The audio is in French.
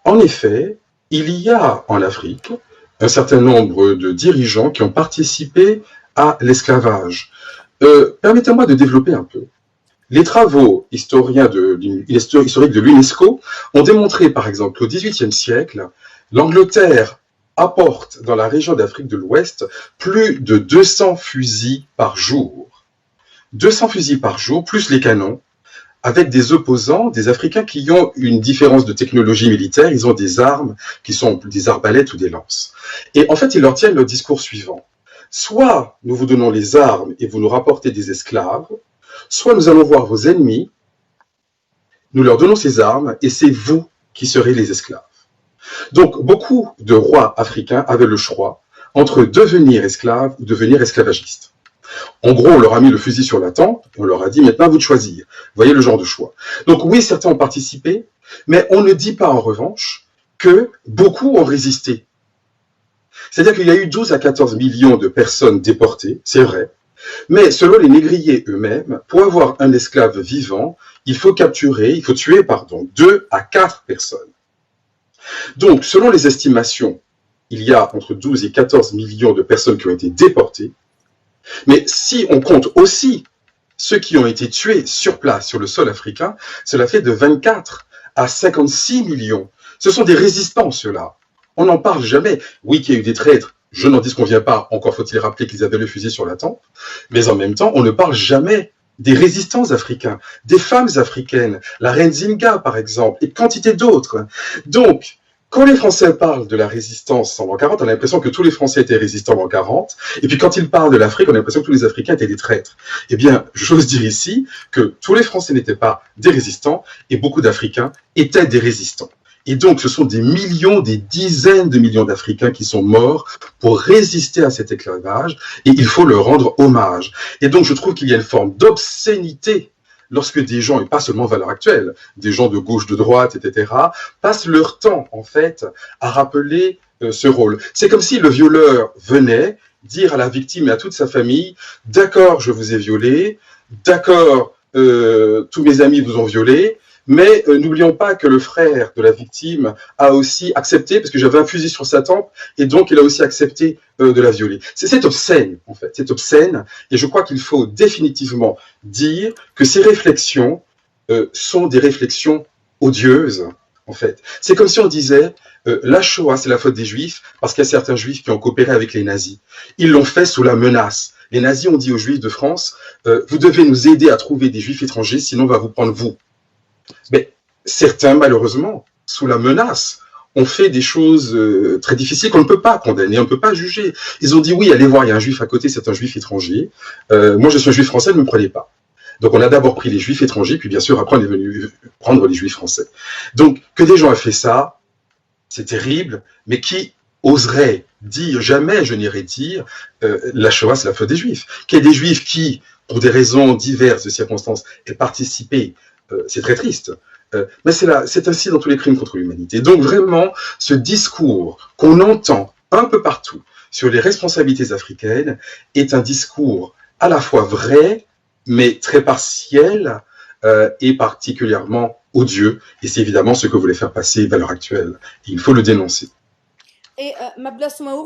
En effet, il y a en Afrique un certain nombre de dirigeants qui ont participé à l'esclavage. Permettez-moi de développer un peu. Les travaux historiques de l'UNESCO ont démontré, par exemple, qu'au XVIIIe siècle, l'Angleterre apporte dans la région d'Afrique de l'Ouest plus de 200 fusils par jour. 200 fusils par jour, plus les canons, avec des opposants, des Africains qui ont une différence de technologie militaire, ils ont des armes qui sont des arbalètes ou des lances. Et en fait, ils leur tiennent le discours suivant. Soit nous vous donnons les armes et vous nous rapportez des esclaves, soit nous allons voir vos ennemis, nous leur donnons ces armes et c'est vous qui serez les esclaves. Donc, beaucoup de rois africains avaient le choix entre devenir esclaves ou devenir esclavagistes. En gros, on leur a mis le fusil sur la tempe et on leur a dit maintenant à vous de choisir. Vous voyez le genre de choix. Donc oui, certains ont participé, mais on ne dit pas en revanche que beaucoup ont résisté. C'est-à-dire qu'il y a eu 12 à 14 millions de personnes déportées, c'est vrai, mais selon les négriers eux-mêmes, pour avoir un esclave vivant, il faut tuer 2 à 4 personnes. Donc, selon les estimations, il y a entre 12 et 14 millions de personnes qui ont été déportées. Mais si on compte aussi ceux qui ont été tués sur place, sur le sol africain, cela fait de 24 à 56 millions. Ce sont des résistants, ceux-là. On n'en parle jamais. Oui, qu'il y a eu des traîtres, je n'en disconviens pas. Encore faut-il rappeler qu'ils avaient le fusil sur la tempe. Mais en même temps, on ne parle jamais des résistants africains, des femmes africaines, la reine Zinga, par exemple, et quantité d'autres. Donc, quand les Français parlent de la résistance en l'an 40, on a l'impression que tous les Français étaient résistants en l'an 40, et puis quand ils parlent de l'Afrique, on a l'impression que tous les Africains étaient des traîtres. Eh bien, j'ose dire ici que tous les Français n'étaient pas des résistants, et beaucoup d'Africains étaient des résistants. Et donc, ce sont des millions, des dizaines de millions d'Africains qui sont morts pour résister à cet esclavage, et il faut leur rendre hommage. Et donc, je trouve qu'il y a une forme d'obscénité lorsque des gens, et pas seulement à l'heure actuelle, des gens de gauche, de droite, etc., passent leur temps, en fait, à rappeler ce rôle. C'est comme si le violeur venait dire à la victime et à toute sa famille, d'accord, je vous ai violé, d'accord, tous mes amis vous ont violé, mais n'oublions pas que le frère de la victime a aussi accepté, parce que j'avais un fusil sur sa tempe, et donc il a aussi accepté de la violer. C'est obscène, en fait, c'est obscène, et je crois qu'il faut définitivement dire que ces réflexions sont des réflexions odieuses, en fait. C'est comme si on disait, la Shoah, c'est la faute des Juifs, parce qu'il y a certains Juifs qui ont coopéré avec les nazis. Ils l'ont fait sous la menace. Les nazis ont dit aux Juifs de France, vous devez nous aider à trouver des Juifs étrangers, sinon on va vous prendre vous. Mais certains, malheureusement, sous la menace, ont fait des choses très difficiles qu'on ne peut pas condamner, on ne peut pas juger. Ils ont dit oui, allez voir, il y a un juif à côté, c'est un juif étranger. Moi, je suis un juif français, ne me prenez pas. Donc, on a d'abord pris les juifs étrangers, puis bien sûr, après, on est venu prendre les juifs français. Donc, que des gens aient fait ça, c'est terrible, mais qui oserait dire, jamais je n'irai dire, la Shoah, c'est la faute des juifs. Qu'il y ait des juifs qui, pour des raisons diverses de circonstances, aient participé, c'est très triste. Mais c'est ainsi dans tous les crimes contre l'humanité. Donc vraiment, ce discours qu'on entend un peu partout sur les responsabilités africaines est un discours à la fois vrai, mais très partiel et particulièrement odieux. Et c'est évidemment ce que voulait faire passer à l'heure actuelle. Et il faut le dénoncer. Et Mabla Soumaoro,